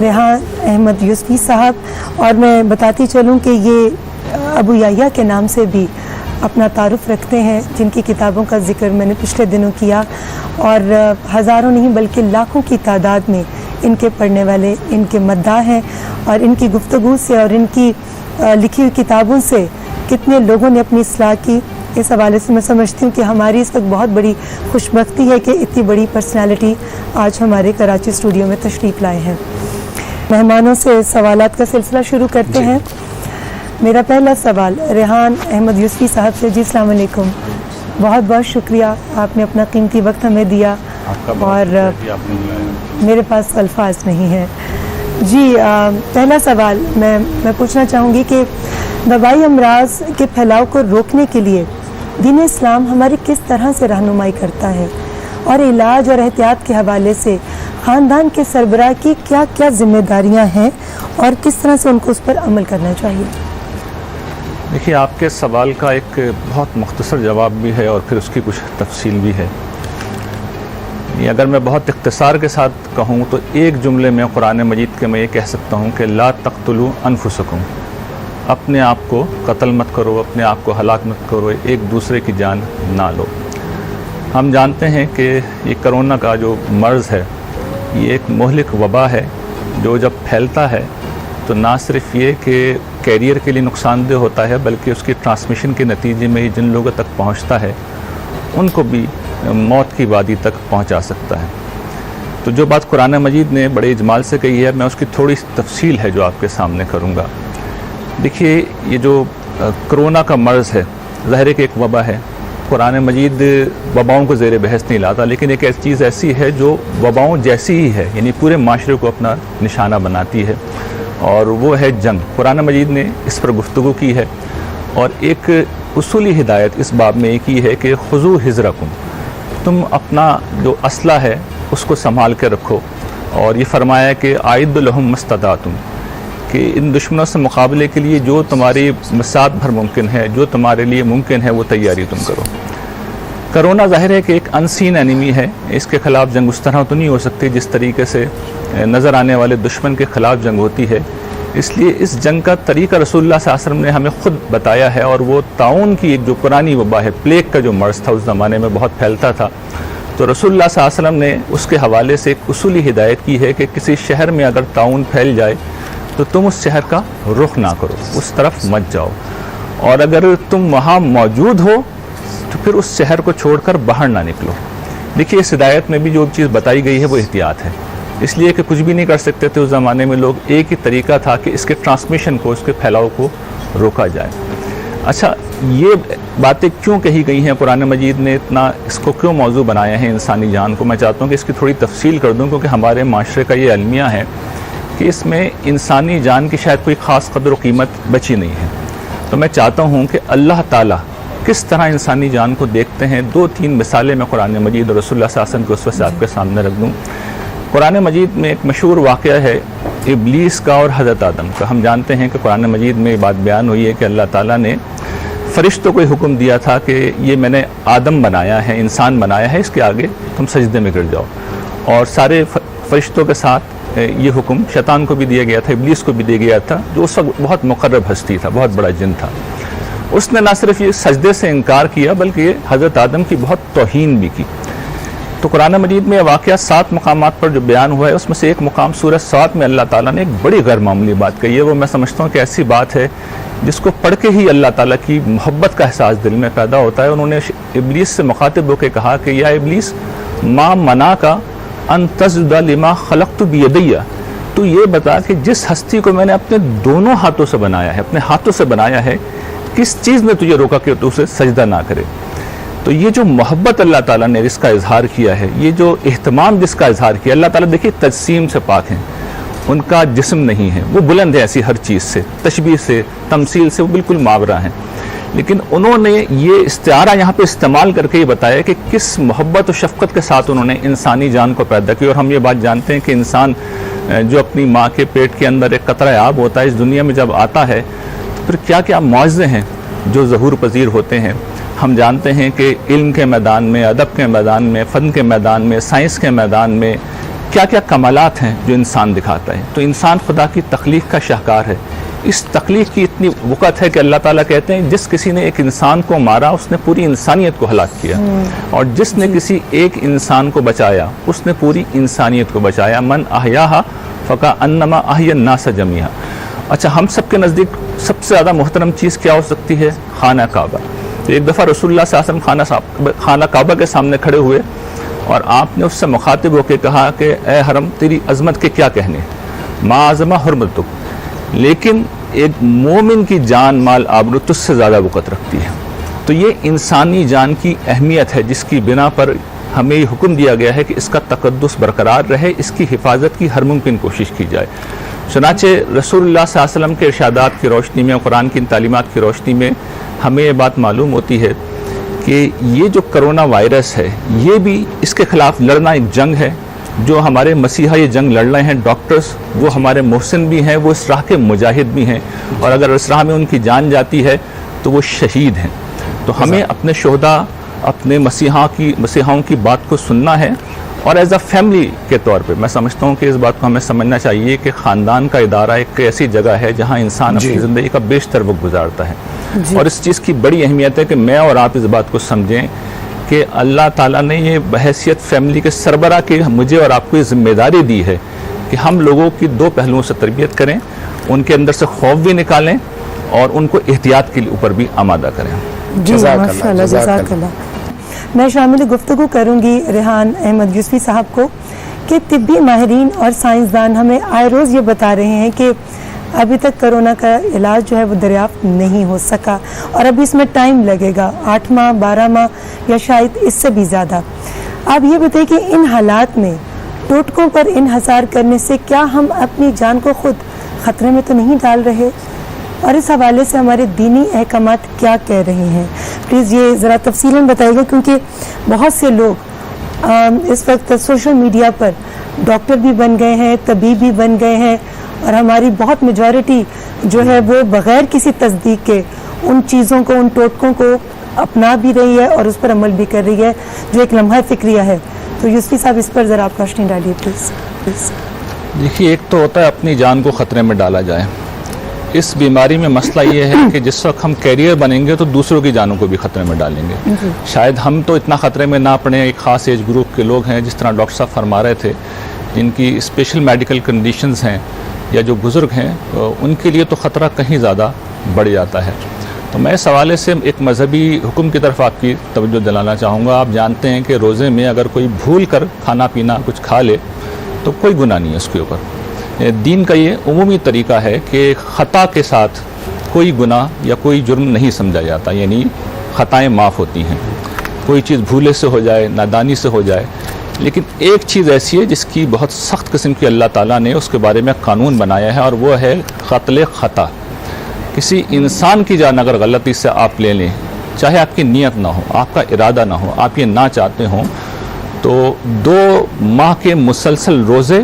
ریحان احمد یوسفی صاحب، اور میں بتاتی چلوں کہ یہ ابو یحییٰ کے نام سے بھی اپنا تعارف رکھتے ہیں، جن کی کتابوں کا ذکر میں نے پچھلے دنوں کیا، اور ہزاروں نہیں بلکہ لاکھوں کی تعداد میں ان کے پڑھنے والے ان کے مداح ہیں، اور ان کی گفتگو سے اور ان کی لکھی ہوئی کتابوں سے کتنے لوگوں نے اپنی اصلاح کی۔ اس حوالے سے میں سمجھتی ہوں کہ ہماری اس وقت بہت بڑی خوش بختی ہے کہ اتنی بڑی پرسنالٹی آج ہمارے کراچی اسٹوڈیو میں تشریف لائے ہیں۔ مہمانوں سے سوالات کا سلسلہ شروع کرتے ہیں۔ میرا پہلا سوال ریحان احمد یوسفی صاحب سے۔ جی السلام علیکم، بہت بہت شکریہ، آپ نے اپنا قیمتی وقت ہمیں دیا، اور میرے پاس الفاظ نہیں ہیں۔ جی پہلا سوال میں پوچھنا چاہوں گی کہ وبائی امراض کے پھیلاؤ کو روکنے کے لیے دین اسلام ہماری کس طرح سے رہنمائی کرتا ہے، اور علاج اور احتیاط کے حوالے سے خاندان کے سربراہ کی کیا کیا ذمہ داریاں ہیں، اور کس طرح سے ان کو اس پر عمل کرنا چاہیے؟ دیکھیے، آپ کے سوال کا ایک بہت مختصر جواب بھی ہے اور پھر اس کی کچھ تفصیل بھی ہے۔ اگر میں بہت اختصار کے ساتھ کہوں تو ایک جملے میں قرآن مجید کے میں یہ کہہ سکتا ہوں کہ لا تقتلوا انفسکم، اپنے آپ کو قتل مت کرو، اپنے آپ کو ہلاک مت کرو، ایک دوسرے کی جان نہ لو۔ ہم جانتے ہیں کہ یہ کرونا کا جو مرض ہے یہ ایک مہلک وبا ہے، جو جب پھیلتا ہے تو نہ صرف یہ کہ کیریئر کے لیے نقصان دہ ہوتا ہے، بلکہ اس کی ٹرانسمیشن کے نتیجے میں ہی جن لوگوں تک پہنچتا ہے ان کو بھی موت کی وادی تک پہنچا سکتا ہے۔ تو جو بات قرآن مجید نے بڑے اجمال سے کہی ہے، میں اس کی تھوڑی تفصیل ہے جو آپ کے سامنے کروں گا۔ دیکھیے، یہ جو کرونا کا مرض ہے ظاہر ہے کہ ایک وبا ہے۔ قرآن مجید وباؤں کو زیر بحث نہیں لاتا، لیکن ایک چیز ایسی ہے جو وباؤں جیسی ہی ہے، یعنی پورے معاشرے کو اپنا نشانہ بناتی ہے، اور وہ ہے جنگ۔ قرآن مجید نے اس پر گفتگو کی ہے، اور ایک اصولی ہدایت اس باب میں یہ کی ہے کہ خذوا حذرکم، تم اپنا جو اسلحہ ہے اس کو سنبھال کے رکھو، اور یہ فرمایا کہ اعدوا لہم ما استطعتم، کہ ان دشمنوں سے مقابلے کے لیے جو تمہاری مساعد بھر ممکن ہے، جو تمہارے لیے ممکن ہے، وہ تیاری تم کرو۔ کرونا ظاہر ہے کہ ایک انسین اینیمی ہے، اس کے خلاف جنگ اس طرح تو نہیں ہو سکتی جس طریقے سے نظر آنے والے دشمن کے خلاف جنگ ہوتی ہے۔ اس لیے اس جنگ کا طریقہ رسول اللہ صلی اللہ علیہ وسلم نے ہمیں خود بتایا ہے، اور وہ طاعون کی ایک جو پرانی وبا ہے، پلیگ کا جو مرض تھا اس زمانے میں بہت پھیلتا تھا، تو رسول اللہ صلی اللہ علیہ وسلم نے اس کے حوالے سے ایک اصولی ہدایت کی ہے کہ کسی شہر میں اگر طاعون پھیل جائے تو تم اس شہر کا رخ نہ کرو، اس طرف مت جاؤ، اور اگر تم وہاں موجود ہو تو پھر اس شہر کو چھوڑ کر باہر نہ نکلو۔ دیکھیے، اس ہدایت میں بھی جو چیز بتائی گئی ہے وہ احتیاط ہے، اس لیے کہ کچھ بھی نہیں کر سکتے تھے اس زمانے میں لوگ، ایک ہی طریقہ تھا کہ اس کے ٹرانسمیشن کو، اس کے پھیلاؤ کو روکا جائے۔ اچھا، یہ باتیں کیوں کہی گئی ہیں؟ قرآن مجید نے اتنا اس کو کیوں موضوع بنایا ہے انسانی جان کو؟ میں چاہتا ہوں کہ اس کی تھوڑی تفصیل کر دوں، کیونکہ ہمارے معاشرے کا یہ المیہ ہے کہ اس میں انسانی جان کی شاید کوئی خاص قدر و قیمت بچی نہیں ہے۔ تو میں چاہتا ہوں کہ اللہ تعالیٰ کس طرح انسانی جان کو دیکھتے ہیں، دو تین مثالیں میں قرآن مجید اور رسول اللہ صلی اللہ علیہ وسلم کے اسوے سے آپ کے سامنے رکھ دوں۔ قرآن مجید میں ایک مشہور واقعہ ہے ابلیس کا اور حضرت آدم کا۔ ہم جانتے ہیں کہ قرآن مجید میں یہ بات بیان ہوئی ہے کہ اللہ تعالیٰ نے فرشتوں کو حکم دیا تھا کہ یہ میں نے آدم بنایا ہے، انسان بنایا ہے، اس کے آگے تم سجدے میں گر جاؤ، اور سارے فرشتوں کے ساتھ یہ حکم شیطان کو بھی دیا گیا تھا، ابلیس کو بھی دیا گیا تھا، جو اس وقت بہت مقرب ہستی تھا، بہت بڑا جن تھا۔ اس نے نہ صرف یہ سجدے سے انکار کیا بلکہ یہ حضرت آدم کی بہت توہین بھی کی۔ تو قرآن مجید میں یہ واقعہ 7 مقامات پر جو بیان ہوا ہے، اس میں سے ایک مقام سورہ 7 میں اللہ تعالیٰ نے ایک بڑی غیر معمولی بات کہی ہے۔ وہ میں سمجھتا ہوں کہ ایسی بات ہے جس کو پڑھ کے ہی اللہ تعالیٰ کی محبت کا احساس دل میں پیدا ہوتا ہے۔ انہوں نے ابلیس سے مخاطب ہو کے کہا کہ یا ابلیس ما منعک ان تسجد لما خلقت بیدی، تو یہ بتا کہ جس ہستی کو میں نے اپنے دونوں ہاتھوں سے بنایا ہے، اپنے ہاتھوں سے بنایا ہے، کس چیز نے تجھے روکا کہ تو اسے سجدہ نہ کرے؟ تو یہ جو محبت اللہ تعالیٰ نے جس کا اظہار کیا ہے، یہ جو اہتمام جس کا اظہار کیا، اللہ تعالیٰ دیکھیے تجسیم سے پاک ہیں، ان کا جسم نہیں ہے، وہ بلند ہے ایسی ہر چیز سے، تشبیہ سے، تمثیل سے وہ بالکل ماورا ہیں، لیکن انہوں نے یہ استعارہ یہاں پہ استعمال کر کے یہ بتایا کہ کس محبت و شفقت کے ساتھ انہوں نے انسانی جان کو پیدا کی۔ اور ہم یہ بات جانتے ہیں کہ انسان جو اپنی ماں کے پیٹ کے اندر ایک قطرہ آب ہوتا ہے، اس دنیا میں جب آتا ہے تو پھر کیا کیا معجزے ہیں جو ظہور پذیر ہوتے ہیں۔ ہم جانتے ہیں کہ علم کے میدان میں، ادب کے میدان میں، فن کے میدان میں، سائنس کے میدان میں کیا کیا کمالات ہیں جو انسان دکھاتا ہے. تو انسان خدا کی تخلیق کا شاہکار ہے. اس تخلیق کی اتنی وقت ہے کہ اللہ تعالیٰ کہتے ہیں جس کسی نے ایک انسان کو مارا اس نے پوری انسانیت کو ہلاک کیا، اور جس نے کسی ایک انسان کو بچایا اس نے پوری انسانیت کو بچایا. من احیاہا فکأنما احیا الناس جمیعا. اچھا، ہم سب کے نزدیک سب سے زیادہ محترم چیز کیا ہو سکتی ہے؟ خانہ کعبہ. تو ایک دفعہ رسول اللہ صلی اللہ علیہ وسلم خانہ کعبہ کے سامنے کھڑے ہوئے اور آپ نے اس سے مخاطب ہو کے کہا کہ اے حرم، تیری عظمت کے کیا کہنے، ما عظم حرمتک، لیکن ایک مومن کی جان مال آبرو تجھ سے زیادہ وقت رکھتی ہے. تو یہ انسانی جان کی اہمیت ہے جس کی بنا پر ہمیں یہ حکم دیا گیا ہے کہ اس کا تقدس برقرار رہے، اس کی حفاظت کی ہر ممکن کوشش کی جائے. چنانچہ رسول اللہ صلی اللہ علیہ وسلم کے ارشادات کی روشنی میں، قرآن کی تعلیمات کی روشنی میں ہمیں یہ بات معلوم ہوتی ہے کہ یہ جو کرونا وائرس ہے یہ بھی اس کے خلاف لڑنا ایک جنگ ہے. جو ہمارے مسیحا یہ جنگ لڑ رہے ہیں ڈاکٹرز، وہ ہمارے محسن بھی ہیں، وہ اس راہ کے مجاہد بھی ہیں، اور اگر اس راہ میں ان کی جان جاتی ہے تو وہ شہید ہیں. تو ہمیں اپنے شہداء، اپنے مسیحاؤں کی بات کو سننا ہے، اور ایز اے فیملی کے طور پہ میں سمجھتا ہوں کہ اس بات کو ہمیں سمجھنا چاہیے کہ خاندان کا ادارہ ایک ایسی جگہ ہے جہاں انسان اپنی زندگی کا بیشتر وقت گزارتا ہے. اور اس چیز کی بڑی اہمیت ہے کہ میں اور آپ اس بات کو سمجھیں کہ اللہ تعالیٰ نے یہ بحیثیت فیملی کے سربراہ کی مجھے اور آپ کو یہ ذمہ داری دی ہے کہ ہم لوگوں کی دو پہلوؤں سے تربیت کریں، ان کے اندر سے خوف بھی نکالیں اور ان کو احتیاط کے اوپر بھی آمادہ کریں. جی ماشاء اللہ، جزاک اللہ. میں شامل گفتگو کروں گی ریحان احمد یوسفی صاحب کو کہ طبی ماہرین اور سائنسدان ہمیں آئے روز یہ بتا رہے ہیں کہ ابھی تک کرونا کا علاج جو ہے وہ دریافت نہیں ہو سکا، اور ابھی اس میں ٹائم لگے گا، 8 ماہ 12 ماہ یا شاید اس سے بھی زیادہ. آپ یہ بتائیں کہ ان حالات میں ٹوٹکوں پر انحصار کرنے سے کیا ہم اپنی جان کو خود خطرے میں تو نہیں ڈال رہے، اور اس حوالے سے ہمارے دینی احکامات کیا کہہ رہے ہیں؟ پلیز یہ ذرا تفصیلاً بتائیے گا، کیونکہ بہت سے لوگ اس وقت سوشل میڈیا پر ڈاکٹر بھی بن گئے ہیں، طبیب بھی بن گئے ہیں، اور ہماری بہت میجورٹی جو ہے وہ بغیر کسی تصدیق کے ان چیزوں کو، ان ٹوٹکوں کو اپنا بھی رہی ہے اور اس پر عمل بھی کر رہی ہے، جو ایک لمحہ فکریہ ہے. تو یوسفی صاحب اس پر ذرا آپ روشنی ڈالیے پلیز. دیکھیے، ایک تو ہوتا ہے اپنی جان کو خطرے میں ڈالا جائے. اس بیماری میں مسئلہ یہ ہے کہ جس وقت ہم کیریئر بنیں گے تو دوسروں کی جانوں کو بھی خطرے میں ڈالیں گے. شاید ہم تو اتنا خطرے میں نہ پڑیں، ایک خاص ایج گروپ کے لوگ ہیں، جس طرح ڈاکٹر صاحب فرما رہے تھے، جن کی اسپیشل میڈیکل کنڈیشنز ہیں یا جو بزرگ ہیں، ان کے لیے تو خطرہ کہیں زیادہ بڑھ جاتا ہے. تو میں اس حوالے سے ایک مذہبی حکم کی طرف آپ کی توجہ دلانا چاہوں گا. آپ جانتے ہیں کہ روزے میں اگر کوئی بھول کر کھانا پینا کچھ کھا لے تو کوئی گناہ نہیں ہے اس کے اوپر. دین کا یہ عمومی طریقہ ہے کہ خطا کے ساتھ کوئی گناہ یا کوئی جرم نہیں سمجھا جاتا، یعنی خطائیں معاف ہوتی ہیں. کوئی چیز بھولے سے ہو جائے، نادانی سے ہو جائے، لیکن ایک چیز ایسی ہے جس کی بہت سخت قسم کی اللہ تعالیٰ نے اس کے بارے میں قانون بنایا ہے، اور وہ ہے قتل خطا. کسی انسان کی جان اگر غلطی سے آپ لے لیں، چاہے آپ کی نیت نہ ہو، آپ کا ارادہ نہ ہو، آپ یہ نہ چاہتے ہوں، تو 2 ماہ کے مسلسل روزے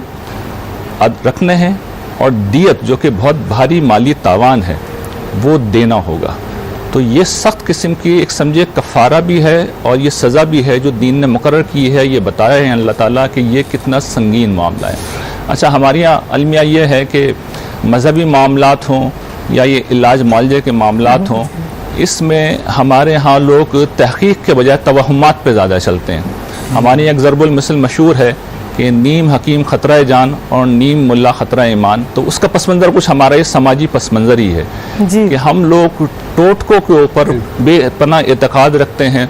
رکھنے ہیں، اور دیت جو کہ بہت بھاری مالی تاوان ہے وہ دینا ہوگا. تو یہ سخت قسم کی ایک سمجھے کفارہ بھی ہے اور یہ سزا بھی ہے جو دین نے مقرر کی ہے. یہ بتایا ہے اللہ تعالیٰ کہ یہ کتنا سنگین معاملہ ہے. اچھا، ہمارے یہاں المیہ یہ ہے کہ مذہبی معاملات ہوں یا یہ علاج معالجے کے معاملات ہوں، اس میں ہمارے ہاں لوگ تحقیق کے بجائے توہمات پہ زیادہ چلتے ہیں. ہماری ایک ضرب المثل مشہور ہے کہ نیم حکیم خطرہ جان اور نیم ملا خطرہ ایمان. تو اس کا پس منظر کچھ ہمارا یہ سماجی پس منظر ہی ہے کہ ہم لوگ ٹوٹکوں کے اوپر بے پناہ اعتقاد رکھتے ہیں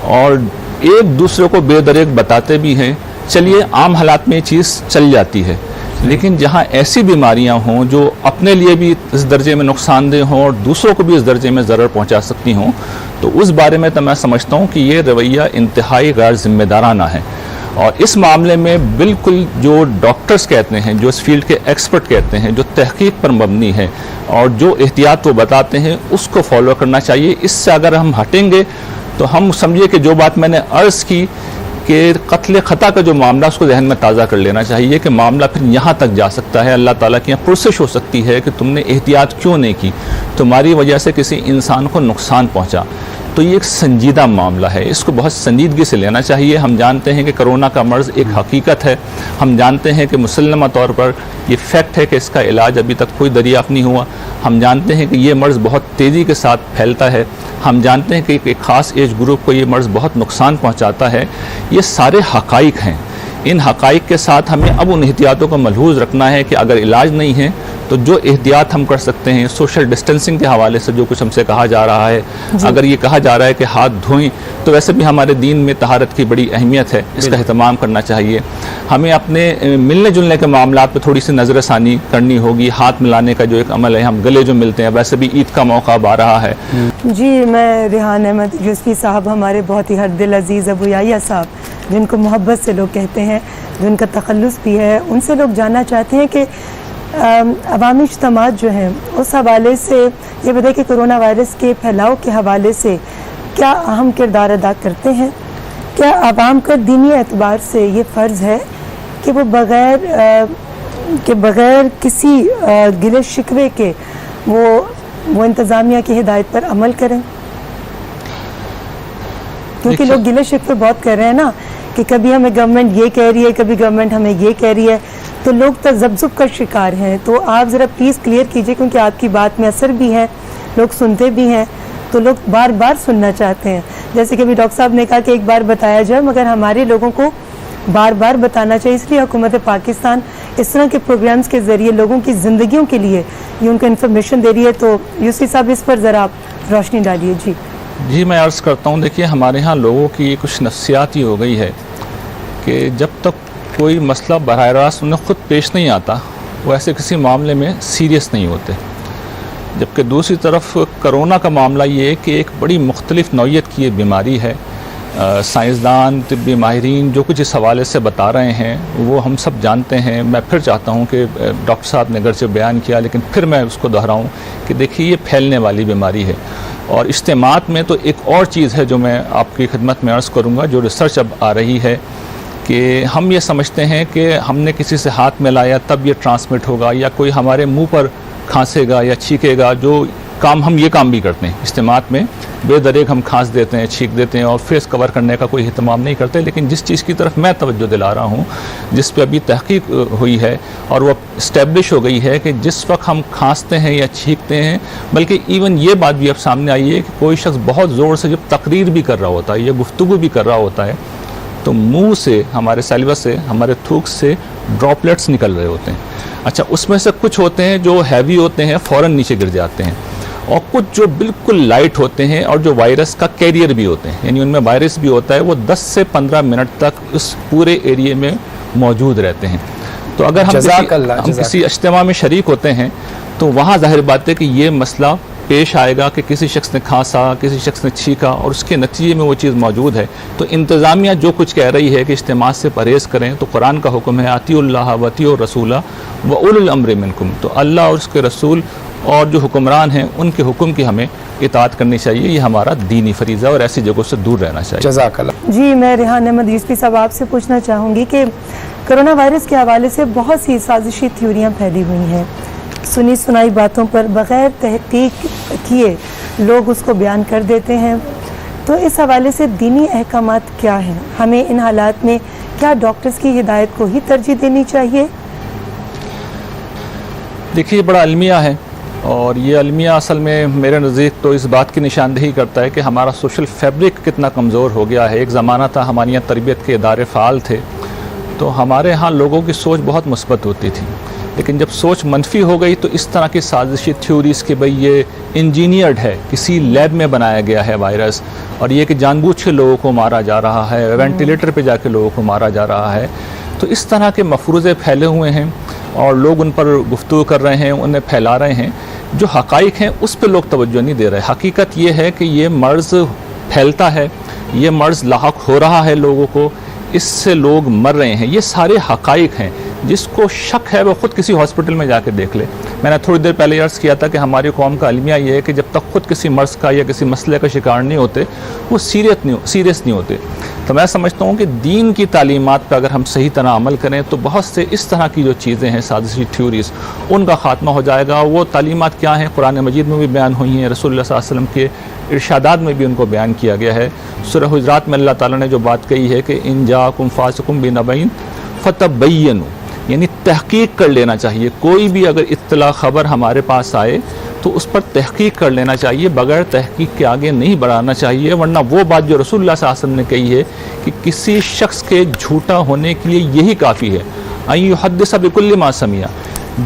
اور ایک دوسرے کو بے دریغ بتاتے بھی ہیں. چلیے، عام حالات میں یہ چیز چل جاتی ہے، لیکن جہاں ایسی بیماریاں ہوں جو اپنے لیے بھی اس درجے میں نقصان دہ ہوں اور دوسروں کو بھی اس درجے میں ضرر پہنچا سکتی ہوں، تو اس بارے میں تو میں سمجھتا ہوں کہ یہ رویہ انتہائی غیر ذمہ دارانہ ہے. اور اس معاملے میں بالکل جو ڈاکٹرز کہتے ہیں، جو اس فیلڈ کے ایکسپرٹ کہتے ہیں، جو تحقیق پر مبنی ہے اور جو احتیاط وہ بتاتے ہیں، اس کو فالو کرنا چاہیے. اس سے اگر ہم ہٹیں گے تو ہم سمجھے کہ جو بات میں نے عرض کی کہ قتل خطا کا جو معاملہ اس کو ذہن میں تازہ کر لینا چاہیے کہ معاملہ پھر یہاں تک جا سکتا ہے. اللہ تعالیٰ کی یہاں پرسش ہو سکتی ہے کہ تم نے احتیاط کیوں نہیں کی، تمہاری وجہ سے کسی انسان کو نقصان پہنچا. تو یہ ایک سنجیدہ معاملہ ہے، اس کو بہت سنجیدگی سے لینا چاہیے۔ ہم جانتے ہیں کہ کرونا کا مرض ایک حقیقت ہے، ہم جانتے ہیں کہ مسلمہ طور پر یہ فیکٹ ہے کہ اس کا علاج ابھی تک کوئی دریافت نہیں ہوا، ہم جانتے ہیں کہ یہ مرض بہت تیزی کے ساتھ پھیلتا ہے، ہم جانتے ہیں کہ ایک خاص ایج گروپ کو یہ مرض بہت نقصان پہنچاتا ہے۔ یہ سارے حقائق ہیں، ان حقائق کے ساتھ ہمیں اب ان احتیاطوں کو ملحوظ رکھنا ہے کہ اگر علاج نہیں ہے تو جو احتیاط ہم کر سکتے ہیں، سوشل ڈسٹینسنگ کے حوالے سے جو کچھ ہم سے کہا جا رہا ہے، اگر یہ کہا جا رہا ہے کہ ہاتھ دھوئیں، تو ویسے بھی ہمارے دین میں طہارت کی بڑی اہمیت ہے، اس کا اہتمام کرنا چاہیے۔ ہمیں اپنے ملنے جلنے کے معاملات پہ تھوڑی سی نظر ثانی کرنی ہوگی، ہاتھ ملانے کا جو ایک عمل ہے، ہم گلے جو ملتے ہیں، ویسے بھی عید کا موقع اب آ رہا ہے۔ جی، میں ریحان احمد یوسفی صاحب، ہمارے بہت ہی ہر دل عزیز ابو یحییٰ صاحب، جن کو محبت سے لوگ کہتے ہیں، جن کا تخلص بھی ہے، ان سے لوگ جاننا چاہتے ہیں کہ عوامی اجتماعات جو ہیں اس حوالے سے یہ بتائیں کہ کرونا وائرس کے پھیلاؤ کے حوالے سے کیا اہم کردار ادا کرتے ہیں؟ کیا عوام کا دینی اعتبار سے یہ فرض ہے کہ وہ بغیر کسی گلے شکوے کے وہ انتظامیہ کی ہدایت پر عمل کریں؟ کیونکہ لوگ گلے شکوے بہت کر رہے ہیں نا، کہ کبھی ہمیں گورنمنٹ یہ کہہ رہی ہے، کبھی گورنمنٹ ہمیں یہ کہہ رہی ہے، تو لوگ تذبذب کا شکار ہیں۔ تو آپ ذرا پلیز کلیئر کیجئے، کیونکہ آپ کی بات میں اثر بھی ہے، لوگ سنتے بھی ہیں، تو لوگ بار بار سننا چاہتے ہیں۔ جیسے کہ ابھی ڈاکٹر صاحب نے کہا کہ ایک بار بتایا جائے، مگر ہمارے لوگوں کو بار بار بتانا چاہیے، اس لیے حکومت پاکستان اس طرح کے پروگرامز کے ذریعے لوگوں کی زندگیوں کے لیے یہ ان کو انفارمیشن دے رہی ہے۔ تو یوسفی صاحب اس پر ذرا آپ روشنی ڈالیے۔ جی، میں عرض کرتا ہوں، دیکھیے ہمارے ہاں لوگوں کی کچھ نفسیات ہی ہو گئی ہے کہ جب تک کوئی مسئلہ براہ راست انہیں خود پیش نہیں آتا، وہ ایسے کسی معاملے میں سیریس نہیں ہوتے۔ جبکہ دوسری طرف کرونا کا معاملہ یہ ہے کہ ایک بڑی مختلف نوعیت کی یہ بیماری ہے۔ سائنسدان، طبی ماہرین جو کچھ اس حوالے سے بتا رہے ہیں وہ ہم سب جانتے ہیں۔ میں پھر چاہتا ہوں کہ ڈاکٹر صاحب نے گرچہ بیان کیا، لیکن پھر میں اس کو دہراؤں کہ دیکھیے یہ پھیلنے والی بیماری ہے۔ اور اجتماعات میں تو ایک اور چیز ہے جو میں آپ کی خدمت میں عرض کروں گا، جو ریسرچ اب آ رہی ہے کہ ہم یہ سمجھتے ہیں کہ ہم نے کسی سے ہاتھ ملایا تب یہ ٹرانسمٹ ہوگا، یا کوئی ہمارے منہ پر کھانسے گا یا چھینکے گا، جو کام ہم یہ کام بھی کرتے ہیں اجتماعات میں، بے دریغ ہم کھانس دیتے ہیں، چھینک دیتے ہیں اور فیس کور کرنے کا کوئی اہتمام نہیں کرتے۔ لیکن جس چیز کی طرف میں توجہ دلا رہا ہوں، جس پہ ابھی تحقیق ہوئی ہے اور وہ اسٹیبلش ہو گئی ہے، کہ جس وقت ہم کھانستے ہیں یا چھینکتے ہیں، بلکہ ایون یہ بات بھی اب سامنے آئی ہے کہ کوئی شخص بہت زور سے جب تقریر بھی کر رہا ہوتا ہے یا گفتگو بھی کر رہا ہوتا ہے تو منہ سے، ہمارے سیلوس سے، ہمارے تھوک سے ڈراپلیٹس نکل رہے ہوتے ہیں۔ اچھا، اس میں سے کچھ ہوتے ہیں جو ہیوی ہوتے ہیں، فوراً نیچے گر جاتے ہیں، اور کچھ جو بالکل لائٹ ہوتے ہیں اور جو وائرس کا کیریئر بھی ہوتے ہیں، یعنی ان میں وائرس بھی ہوتا ہے، وہ 10 سے 15 منٹ تک اس پورے ایریے میں موجود رہتے ہیں۔ تو اگر ہم کسی اجتماع میں شریک ہوتے ہیں تو وہاں ظاہر بات ہے کہ یہ مسئلہ پیش آئے گا کہ کسی شخص نے کھانسا، کسی شخص نے چھینکا اور اس کے نتیجے میں وہ چیز موجود ہے۔ تو انتظامیہ جو کچھ کہہ رہی ہے کہ اجتماع سے پرہیز کریں، تو قرآن کا حکم ہے اطیعوا اللہ واطیعوا الرسول واولی الامر منکم، تو اللہ اور اس کے رسول اور جو حکمران ہیں ان کے حکم کی ہمیں اطاعت کرنی چاہیے، یہ ہمارا دینی فریضہ اور ایسی جگہوں سے دور رہنا چاہیے۔ جزاک اللہ۔ جی، میں ریحان احمد یوسفی صاحب آپ سے پوچھنا چاہوں گی کہ کرونا وائرس کے حوالے سے بہت سی سازشی تھیوریاں پھیلی ہوئی ہیں، سنی سنائی باتوں پر بغیر تحقیق کیے لوگ اس کو بیان کر دیتے ہیں۔ تو اس حوالے سے دینی احکامات کیا ہیں؟ ہمیں ان حالات میں کیا ڈاکٹرز کی ہدایت کو ہی ترجیح دینی چاہیے؟ دیکھیے، بڑا المیہ ہے، اور یہ المیہ اصل میں میرے نزدیک تو اس بات کی نشاندہی کرتا ہے کہ ہمارا سوشل فیبرک کتنا کمزور ہو گیا ہے۔ ایک زمانہ تھا ہمارے یہاں تربیت کے ادارے فعال تھے، تو ہمارے ہاں لوگوں کی سوچ بہت مثبت ہوتی تھی، لیکن جب سوچ منفی ہو گئی تو اس طرح کی سازشی تھیوریز کہ بھئی یہ انجینئرڈ ہے، کسی لیب میں بنایا گیا ہے وائرس، اور یہ کہ جان بوجھ کے لوگوں کو مارا جا رہا ہے، وینٹیلیٹر پہ جا کے لوگوں کو مارا جا رہا ہے، تو اس طرح کے مفروضے پھیلے ہوئے ہیں اور لوگ ان پر گفتگو کر رہے ہیں، انہیں پھیلا رہے ہیں۔ جو حقائق ہیں اس پہ لوگ توجہ نہیں دے رہے۔ حقیقت یہ ہے کہ یہ مرض پھیلتا ہے، یہ مرض لاحق ہو رہا ہے لوگوں کو، اس سے لوگ مر رہے ہیں، یہ سارے حقائق ہیں۔ جس کو شک ہے وہ خود کسی ہاسپٹل میں جا کے دیکھ لے. میں نے تھوڑی دیر پہلے عرض کیا تھا کہ ہماری قوم کا المیہ یہ ہے کہ جب تک خود کسی مرض کا یا کسی مسئلے کا شکار نہیں ہوتے وہ سیریس نہیں ہوتے. تو میں سمجھتا ہوں کہ دین کی تعلیمات پہ اگر ہم صحیح طرح عمل کریں تو بہت سے اس طرح کی جو چیزیں ہیں سازشی تھیوریز ان کا خاتمہ ہو جائے گا. وہ تعلیمات کیا ہیں قرآن مجید میں بھی بیان ہوئی ہیں, رسول اللہ صلی اللہ علیہ وسلم کے ارشادات میں بھی ان کو بیان کیا گیا ہے. سورہ حجرات میں اللہ تعالیٰ نے جو بات کہی ہے کہ ان جاءکم فاسق بنبأ فتبینوا, یعنی تحقیق کر لینا چاہیے. کوئی بھی اگر اطلاع خبر ہمارے پاس آئے تو اس پر تحقیق کر لینا چاہیے, بغیر تحقیق کے آگے نہیں بڑھانا چاہیے. ورنہ وہ بات جو رسول اللہ صلی اللہ علیہ وسلم نے کہی ہے کہ کسی شخص کے جھوٹا ہونے کے لیے یہی کافی ہے, ان یحدث بکل ما سمع,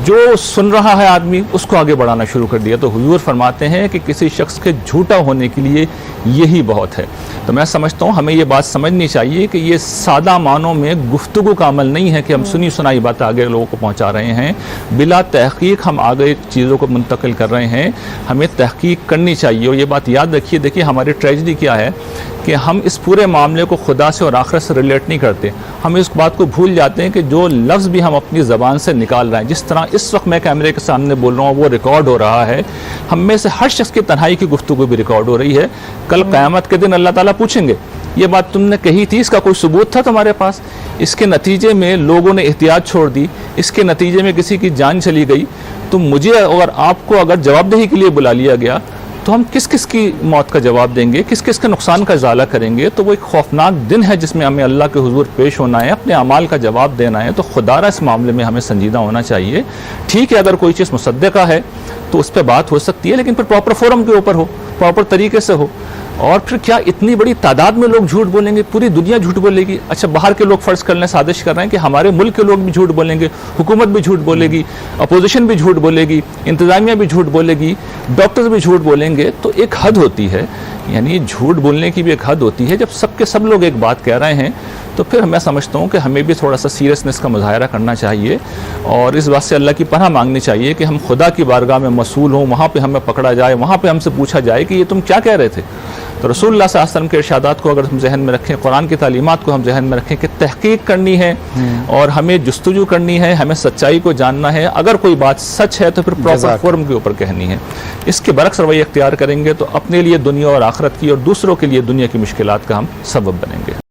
جو سن رہا ہے آدمی اس کو آگے بڑھانا شروع کر دیا. تو حضور فرماتے ہیں کہ کسی شخص کے جھوٹا ہونے کے لیے یہی بہت ہے. تو میں سمجھتا ہوں ہمیں یہ بات سمجھنی چاہیے کہ یہ سادہ معنوں میں گفتگو کا عمل نہیں ہے کہ ہم سنی سنائی باتیں آگے لوگوں کو پہنچا رہے ہیں, بلا تحقیق ہم آگے چیزوں کو منتقل کر رہے ہیں. ہمیں تحقیق کرنی چاہیے. اور یہ بات یاد رکھیے, دیکھیے ہماری ٹریجڈی کیا ہے کہ ہم اس پورے معاملے کو خدا سے اور آخرت سے ریلیٹ نہیں کرتے. ہم اس بات کو بھول جاتے ہیں کہ جو لفظ بھی ہم اپنی زبان سے نکال رہے ہیں, جس طرح اس وقت میں کیمرے کے سامنے بول رہا ہوں وہ ریکارڈ ہو رہا ہے, ہم میں سے ہر شخص کی تنہائی کی گفتگو بھی ریکارڈ ہو رہی ہے. کل قیامت کے دن اللہ تعالیٰ پوچھیں گے یہ بات تم نے کہی تھی, اس کا کوئی ثبوت تھا تمہارے پاس؟ اس کے نتیجے میں لوگوں نے احتیاط چھوڑ دی, اس کے نتیجے میں کسی کی جان چلی گئی, تو مجھے اور آپ کو اگر جواب دہی کے لیے بلا لیا گیا تو ہم کس کس کی موت کا جواب دیں گے, کس کس کے نقصان کا ازالہ کریں گے؟ تو وہ ایک خوفناک دن ہے جس میں ہمیں اللہ کے حضور پیش ہونا ہے, اپنے اعمال کا جواب دینا ہے. تو خدا را اس معاملے میں ہمیں سنجیدہ ہونا چاہیے. ٹھیک ہے اگر کوئی چیز مصدقہ ہے تو اس پہ بات ہو سکتی ہے, لیکن پھر پراپر فورم کے اوپر ہو, پراپر طریقے سے ہو. اور پھر کیا اتنی بڑی تعداد میں لوگ جھوٹ بولیں گے؟ پوری دنیا جھوٹ بولے گی. اچھا باہر کے لوگ فرض کر لیں, سازش کر رہے ہیں کہ ہمارے ملک کے لوگ بھی جھوٹ بولیں گے, حکومت بھی جھوٹ بولے گی, اپوزیشن بھی جھوٹ بولے گی, انتظامیہ بھی جھوٹ بولے گی, ڈاکٹرز بھی جھوٹ بولیں گے. تو ایک حد ہوتی ہے, یعنی جھوٹ بولنے کی بھی ایک حد ہوتی ہے. جب سب کے سب لوگ ایک بات کہہ رہے ہیں تو پھر میں سمجھتا ہوں کہ ہمیں بھی تھوڑا سا سیریسنس کا مظاہرہ کرنا چاہیے, اور اس بات سے اللہ کی پناہ مانگنی چاہیے کہ ہم خدا کی بارگاہ میں مسئول ہوں, وہاں پہ ہمیں پکڑا جائے, وہاں پہ ہم سے پوچھا جائے کہ یہ تم کیا کہہ رہے تھے. تو رسول اللہ صلی اللہ علیہ وسلم کے ارشادات کو اگر ہم ذہن میں رکھیں, قرآن کی تعلیمات کو ہم ذہن میں رکھیں کہ تحقیق کرنی ہے اور ہمیں جستجو کرنی ہے, ہمیں سچائی کو جاننا ہے. اگر کوئی بات سچ ہے تو پھر پراپر فورم کے اوپر کہنی ہے. اس کے برعکس رویہ اختیار کریں گے تو اپنے لیے دنیا اور آخرت کی اور دوسروں کے لیے دنیا کی مشکلات کا ہم سبب بنیں گے.